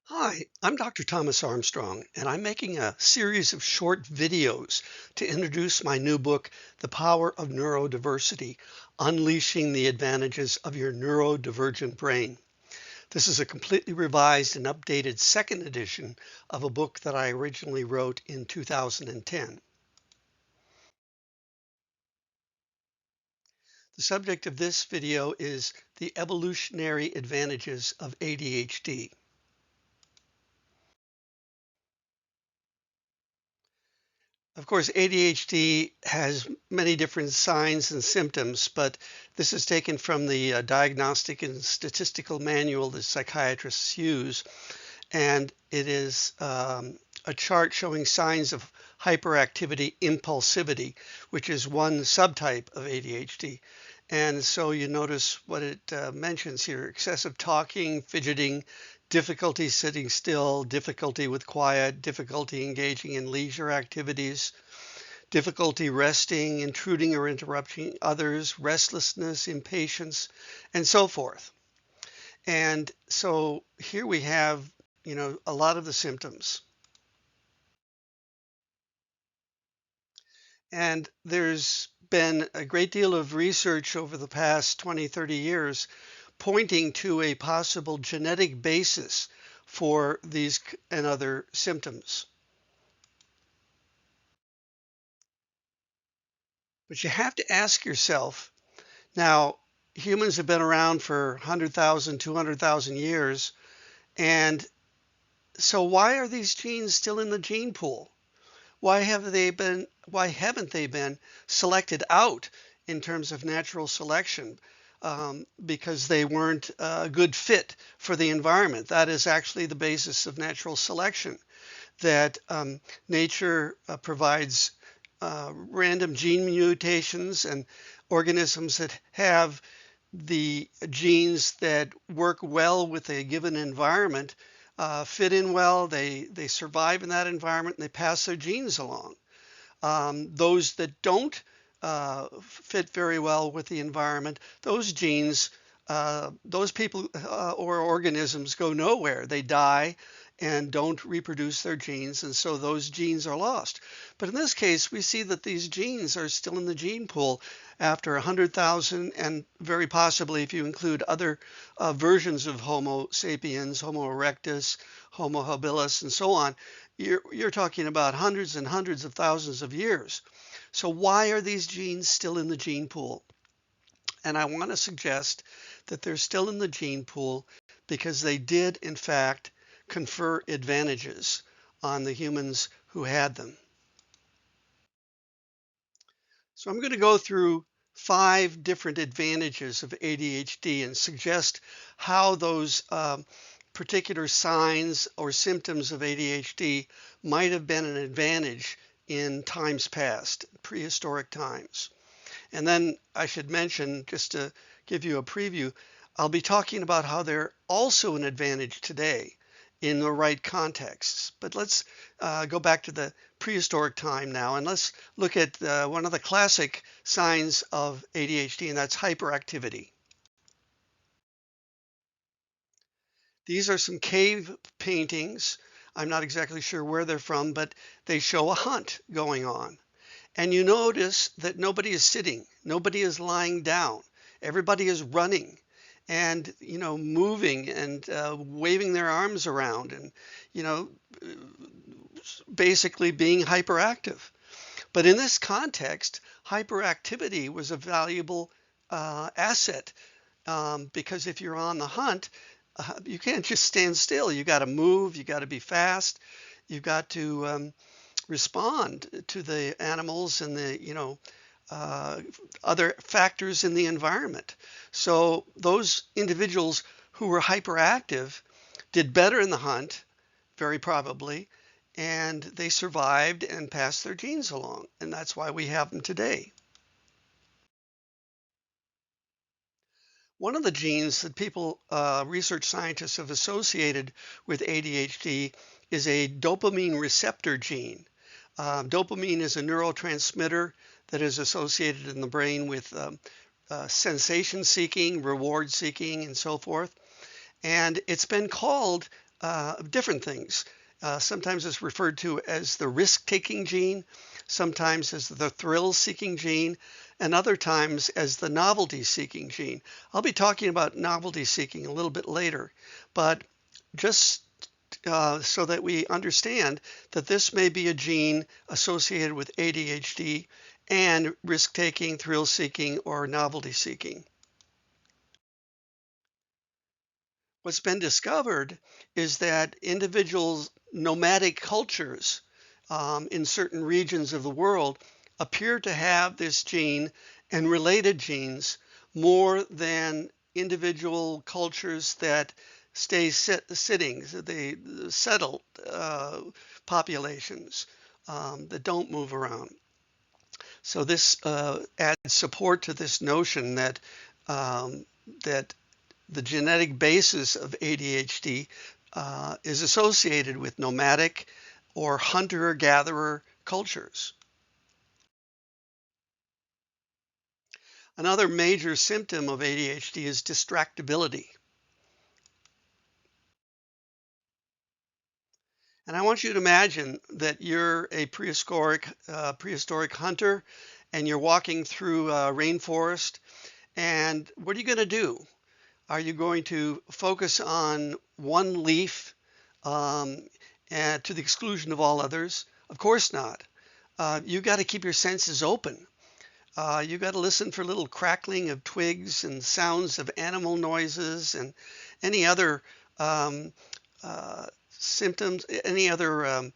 Hi, I'm Dr. Thomas Armstrong, and I'm making a series of short videos to introduce my new book, The Power of Neurodiversity: Unleashing the Advantages of Your Neurodivergent Brain. This is a completely revised and updated second edition of a book that I originally wrote in 2010. The subject of this video is the evolutionary advantages of ADHD. Of course, ADHD has many different signs and symptoms, but this is taken from the Diagnostic and Statistical Manual that psychiatrists use, and it is a chart showing signs of hyperactivity, impulsivity, which is one subtype of ADHD. And so you notice what it mentions here: excessive talking, fidgeting, difficulty sitting still, difficulty with quiet, difficulty engaging in leisure activities, difficulty resting, intruding or interrupting others, restlessness, impatience, and so forth. And so here we have, a lot of the symptoms. And there's been a great deal of research over the past 20, 30 years pointing to a possible genetic basis for these and other symptoms. But you have to ask yourself, now, humans have been around for 100,000, 200,000 years, and so why are these genes still in the gene pool? Why haven't they been selected out in terms of natural selection? Because they weren't a good fit for the environment. That is actually the basis of natural selection, that nature provides random gene mutations, and organisms that have the genes that work well with a given environment fit in well, they survive in that environment, and they pass their genes along. Those that don't fit very well with the environment, those genes, those people or organisms go nowhere. They die and don't reproduce their genes, and so those genes are lost. But in this case, we see that these genes are still in the gene pool after 100,000, and very possibly, if you include other versions of Homo sapiens, Homo erectus, Homo habilis, and so on, you're talking about hundreds and hundreds of thousands of years. So why are these genes still in the gene pool? And I want to suggest that they're still in the gene pool because they did, in fact, confer advantages on the humans who had them. So I'm going to go through 5 different advantages of ADHD and suggest how those particular signs or symptoms of ADHD might have been an advantage in times past, prehistoric times. And then I should mention, just to give you a preview, I'll be talking about how they're also an advantage today in the right contexts. But let's go back to the prehistoric time now, and let's look at one of the classic signs of ADHD, and that's hyperactivity. These are some cave paintings. I'm not exactly sure where they're from, but they show a hunt going on. And you notice that nobody is sitting, nobody is lying down, everybody is running and, moving and waving their arms around and, you know, basically being hyperactive. But in this context, hyperactivity was a valuable asset, because if you're on the hunt, you can't just stand still. You got to move, you got to be fast, you've got to respond to the animals and the other factors in the environment. So those individuals who were hyperactive did better in the hunt, very probably, and they survived and passed their genes along, and that's why we have them today. One of the genes that people, research scientists, have associated with ADHD is a dopamine receptor gene. Dopamine is a neurotransmitter that is associated in the brain with sensation seeking, reward seeking, and so forth. And it's been called different things. Sometimes it's referred to as the risk-taking gene, sometimes as the thrill-seeking gene, and other times as the novelty-seeking gene. I'll be talking about novelty-seeking a little bit later, but just so that we understand that this may be a gene associated with ADHD and risk-taking, thrill-seeking, or novelty-seeking. What's been discovered is that individuals, nomadic cultures in certain regions of the world appear to have this gene and related genes more than individual cultures that stay sitting, they settled populations that don't move around. So this adds support to this notion that that the genetic basis of ADHD is associated with nomadic or hunter-gatherer cultures. Another major symptom of ADHD is distractibility. And I want you to imagine that you're a prehistoric hunter and you're walking through a rainforest. And what are you going to do? Are you going to focus on one leaf and to the exclusion of all others? Of course not. You got to keep your senses open. You got to listen for little crackling of twigs and sounds of animal noises and any other symptoms, any other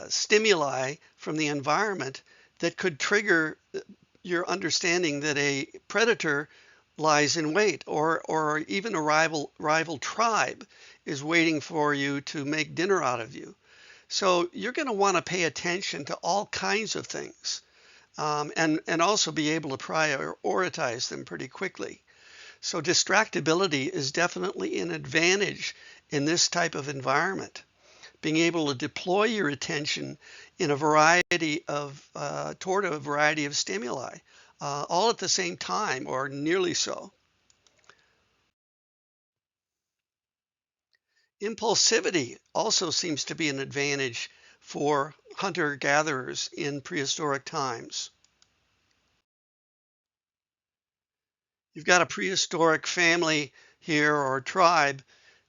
stimuli from the environment that could trigger your understanding that a predator lies in wait, or even a rival tribe is waiting for you to make dinner out of you. So you're going to want to pay attention to all kinds of things and also be able to prioritize them pretty quickly. So distractibility is definitely an advantage in this type of environment. Being able to deploy your attention in a variety of toward a variety of stimuli, all at the same time or nearly so. Impulsivity also seems to be an advantage for hunter-gatherers in prehistoric times. You've got a prehistoric family here or tribe,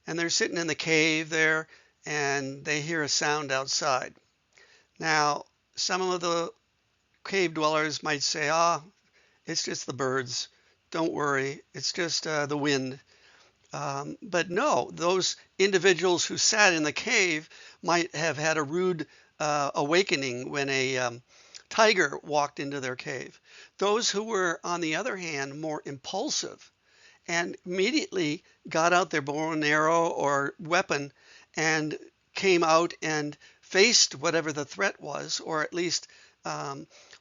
and they're sitting in the cave there, and they hear a sound outside. Now, some of the cave dwellers might say, it's just the birds. Don't worry, it's just the wind. But no, those individuals who sat in the cave might have had a rude awakening when a tiger walked into their cave. Those who were, on the other hand, more impulsive and immediately got out their bow and arrow or weapon and came out and faced whatever the threat was, or at least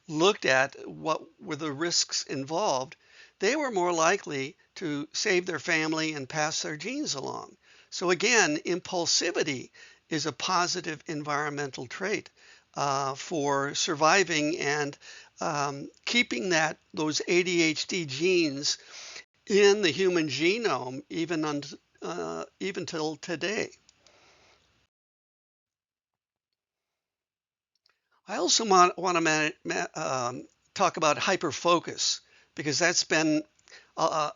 looked at what were the risks involved, they were more likely to save their family and pass their genes along. So again, impulsivity is a positive environmental trait for surviving and keeping those ADHD genes in the human genome even till today. I also want to talk about hyperfocus because that's been a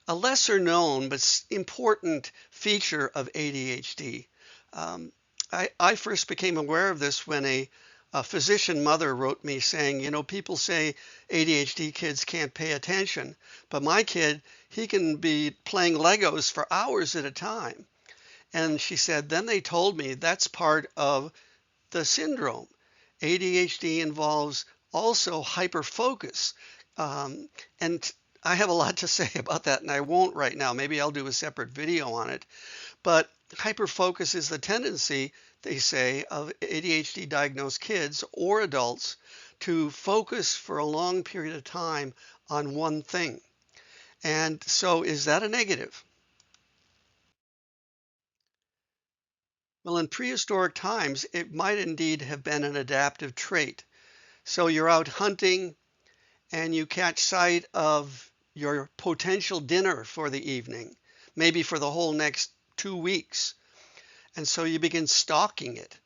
lesser known but important feature of ADHD. I first became aware of this when a physician mother wrote me saying, people say ADHD kids can't pay attention, but my kid, he can be playing Legos for hours at a time. And she said, then they told me that's part of the syndrome. ADHD involves also hyperfocus. And I have a lot to say about that, and I won't right now. Maybe I'll do a separate video on it. But hyperfocus is the tendency, they say, of ADHD diagnosed kids or adults to focus for a long period of time on one thing. And so is that a negative? Well, in prehistoric times, it might indeed have been an adaptive trait. So you're out hunting and you catch sight of your potential dinner for the evening, maybe for the whole next 2 weeks. And so you begin stalking it.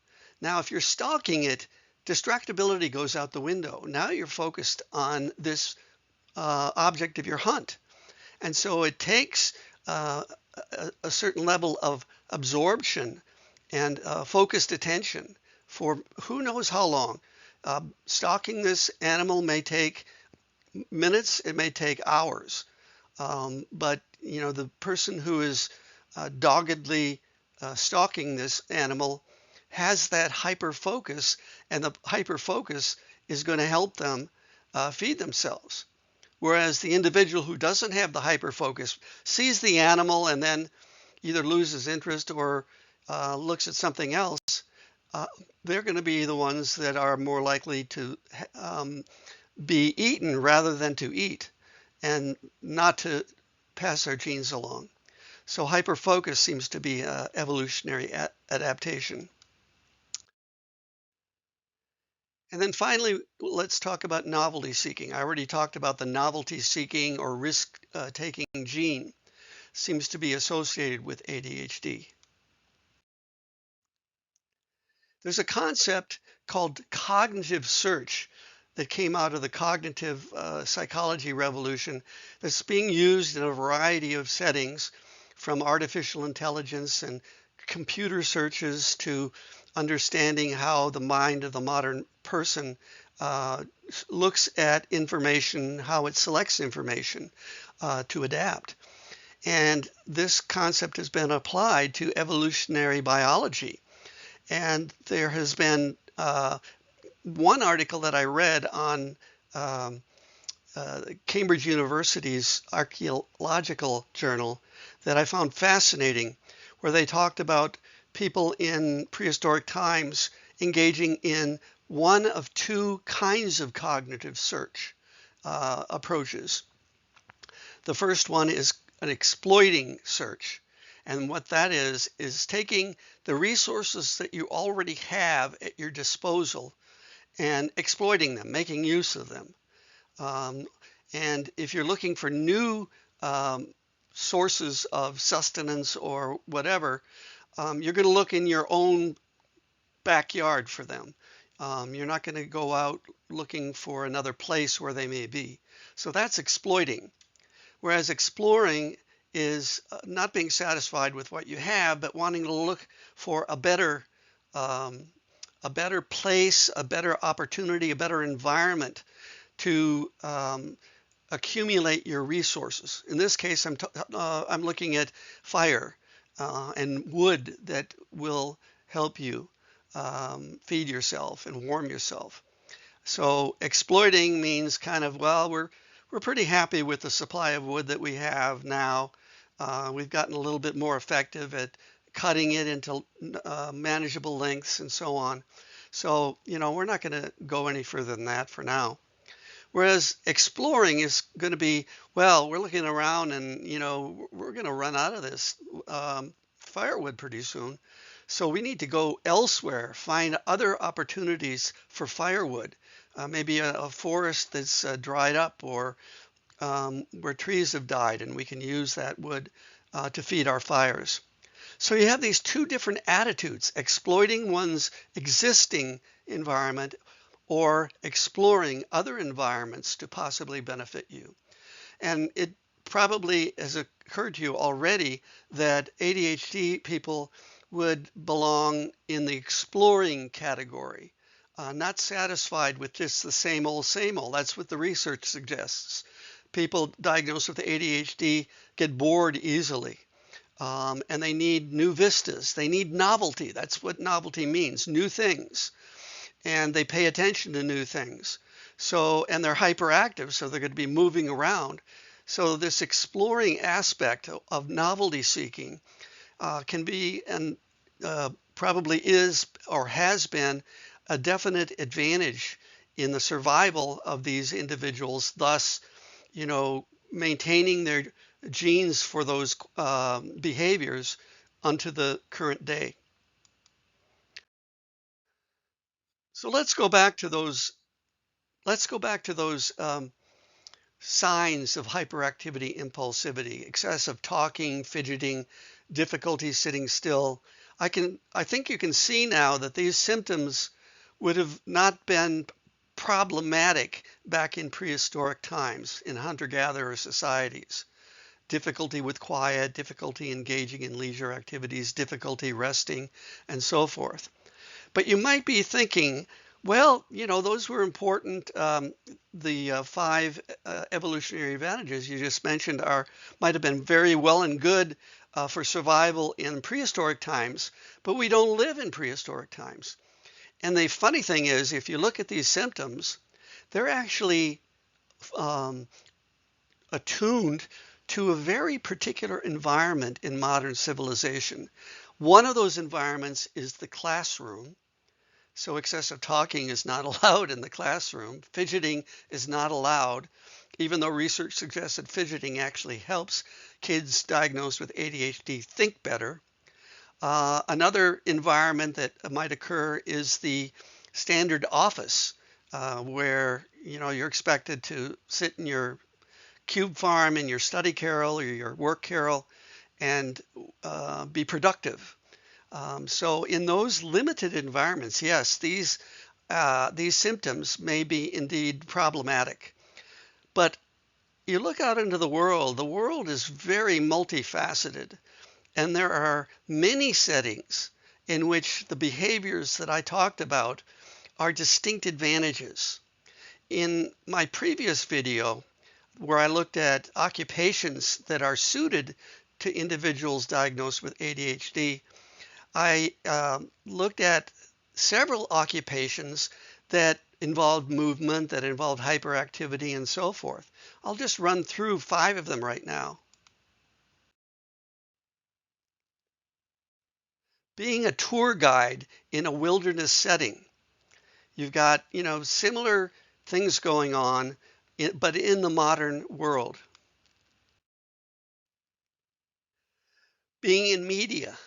Now, if you're stalking it, distractibility goes out the window. Now you're focused on this object of your hunt. And so it takes a certain level of absorption and focused attention for who knows how long. Stalking this animal may take minutes, it may take hours. But the person who is doggedly stalking this animal has that hyper focus, and the hyper focus is going to help them feed themselves. Whereas the individual who doesn't have the hyper focus sees the animal and then either loses interest or looks at something else, they're going to be the ones that are more likely to be eaten rather than to eat, and not to pass our genes along. So hyperfocus seems to be an evolutionary adaptation. And then finally, let's talk about novelty seeking. I already talked about the novelty seeking or risk taking gene seems to be associated with ADHD. There's a concept called cognitive search that came out of the cognitive psychology revolution that's being used in a variety of settings, from artificial intelligence and computer searches to understanding how the mind of the modern person looks at information, how it selects information to adapt. And this concept has been applied to evolutionary biology. And there has been one article that I read on Cambridge University's archaeological journal that I found fascinating, where they talked about people in prehistoric times engaging in one of two kinds of cognitive search approaches. The first one is an exploiting search. And what that is taking the resources that you already have at your disposal and exploiting them, making use of them. And if you're looking for new sources of sustenance or whatever, you're going to look in your own backyard for them. You're not going to go out looking for another place where they may be. So that's exploiting. Whereas exploring is not being satisfied with what you have, but wanting to look for a better place, a better opportunity, a better environment to accumulate your resources. In this case, I'm looking at fire and wood that will help you feed yourself and warm yourself. So exploiting means kind of, well, we're pretty happy with the supply of wood that we have now. We've gotten a little bit more effective at cutting it into manageable lengths and so on. So, we're not going to go any further than that for now. Whereas exploring is going to be, well, we're looking around and, we're going to run out of this firewood pretty soon. So we need to go elsewhere, find other opportunities for firewood. Maybe a forest that's dried up, or where trees have died, and we can use that wood to feed our fires. So you have these two different attitudes: exploiting one's existing environment or exploring other environments to possibly benefit you. And it probably has occurred to you already that ADHD people would belong in the exploring category, not satisfied with just the same old, same old. That's what the research suggests. People diagnosed with ADHD get bored easily, and they need new vistas. They need novelty. That's what novelty means, new things. And they pay attention to new things. So, and they're hyperactive, so they're going to be moving around. So this exploring aspect of novelty seeking can be, and probably is or has been, a definite advantage in the survival of these individuals, thus, maintaining their genes for those behaviors unto the current day. So let's go back to those signs of hyperactivity, impulsivity, excessive talking, fidgeting, difficulty sitting still. I think you can see now that these symptoms would have not been problematic back in prehistoric times in hunter-gatherer societies. Difficulty with quiet, difficulty engaging in leisure activities, difficulty resting, and so forth. But you might be thinking, well, those were important. The five evolutionary advantages you just mentioned might have been very well and good for survival in prehistoric times, but we don't live in prehistoric times. And the funny thing is, if you look at these symptoms, they're actually attuned to a very particular environment in modern civilization. One of those environments is the classroom. So excessive talking is not allowed in the classroom. Fidgeting is not allowed, even though research suggests that fidgeting actually helps kids diagnosed with ADHD think better. Another environment that might occur is the standard office, where you're expected to sit in your cube farm, in your study carrel or your work carrel, and be productive. So in those limited environments, yes, these symptoms may be indeed problematic. But you look out into the world is very multifaceted, and there are many settings in which the behaviors that I talked about are distinct advantages. In my previous video, where I looked at occupations that are suited to individuals diagnosed with ADHD, I looked at several occupations that involved movement, that involved hyperactivity, and so forth. I'll just run through 5 of them right now. Being a tour guide in a wilderness setting. You've got, similar things going on, but in the modern world. Being in media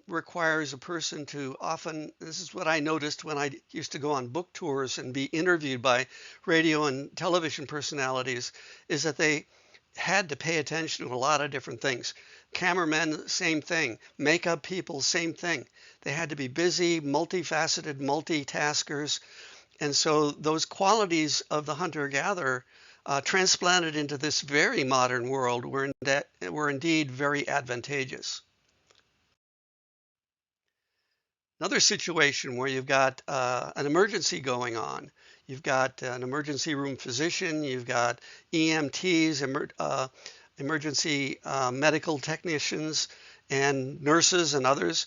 requires a person to often, this is what I noticed when I used to go on book tours and be interviewed by radio and television personalities, is that they had to pay attention to a lot of different things. Cameramen, same thing. Makeup people, same thing. They had to be busy, multifaceted, multitaskers. And so those qualities of the hunter-gatherer transplanted into this very modern world were indeed very advantageous. Another situation where you've got an emergency going on. You've got an emergency room physician, you've got EMTs, emergency medical technicians, and nurses and others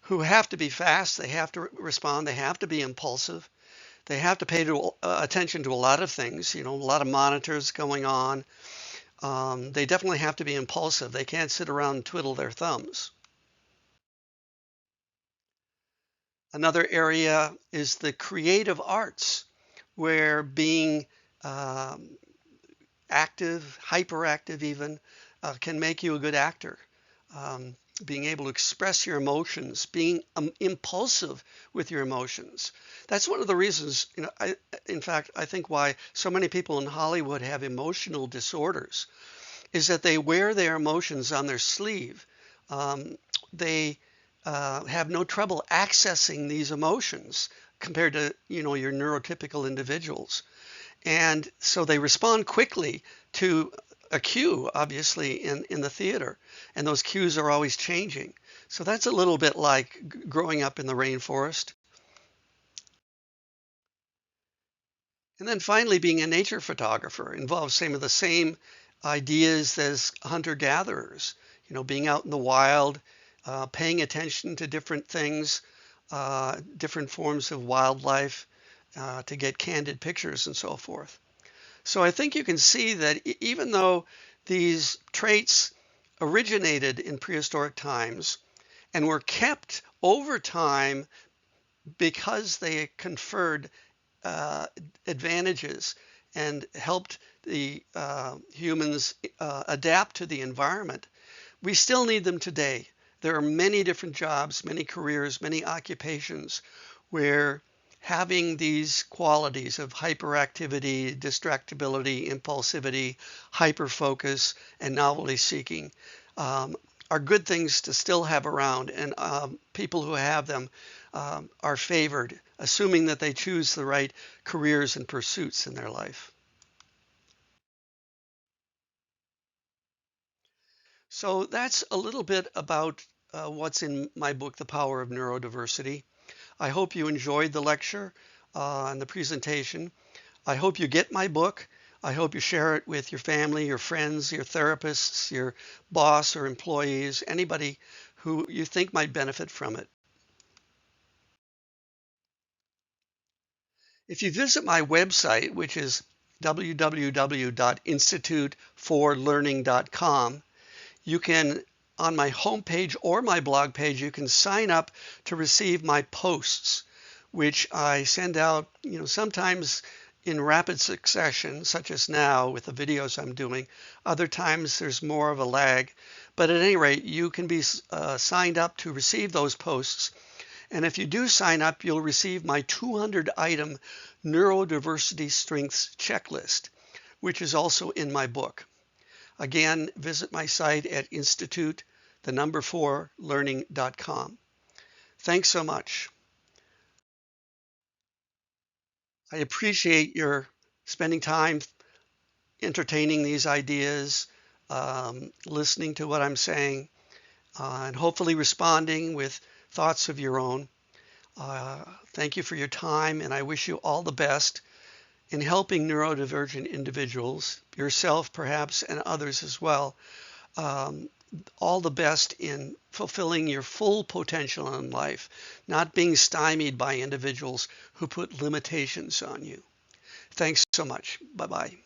who have to be fast, they have to respond, they have to be impulsive, they have to pay attention to a lot of things, a lot of monitors going on. They definitely have to be impulsive. They can't sit around and twiddle their thumbs. Another area is the creative arts, where being active, hyperactive even, can make you a good actor. Being able to express your emotions, being impulsive with your emotions. That's one of the reasons, in fact, I think why so many people in Hollywood have emotional disorders, is that they wear their emotions on their sleeve. They have no trouble accessing these emotions compared to, your neurotypical individuals. And so they respond quickly to a cue, obviously, in the theater. And those cues are always changing. So that's a little bit like growing up in the rainforest. And then finally, being a nature photographer involves some of the same ideas as hunter-gatherers. Being out in the wild, paying attention to different things, different forms of wildlife, to get candid pictures and so forth. So I think you can see that even though these traits originated in prehistoric times and were kept over time because they conferred advantages and helped the humans adapt to the environment, we still need them today. There are many different jobs, many careers, many occupations where having these qualities of hyperactivity, distractibility, impulsivity, hyperfocus, and novelty seeking are good things to still have around, and people who have them are favored, assuming that they choose the right careers and pursuits in their life. So that's a little bit about what's in my book, The Power of Neurodiversity. I hope you enjoyed the lecture and the presentation. I hope you get my book. I hope you share it with your family, your friends, your therapists, your boss or employees, anybody who you think might benefit from it. If you visit my website, which is www.instituteforlearning.com, you can, on my homepage or my blog page, you can sign up to receive my posts, which I send out, sometimes in rapid succession, such as now with the videos I'm doing. Other times there's more of a lag. But at any rate, you can be signed up to receive those posts. And if you do sign up, you'll receive my 200-item neurodiversity strengths checklist, which is also in my book. Again, visit my site at institute4learning.com. Thanks so much. I appreciate your spending time entertaining these ideas, listening to what I'm saying, and hopefully responding with thoughts of your own. Thank you for your time, and I wish you all the best in helping neurodivergent individuals, yourself perhaps, and others as well. All the best in fulfilling your full potential in life, not being stymied by individuals who put limitations on you. Thanks so much. Bye-bye.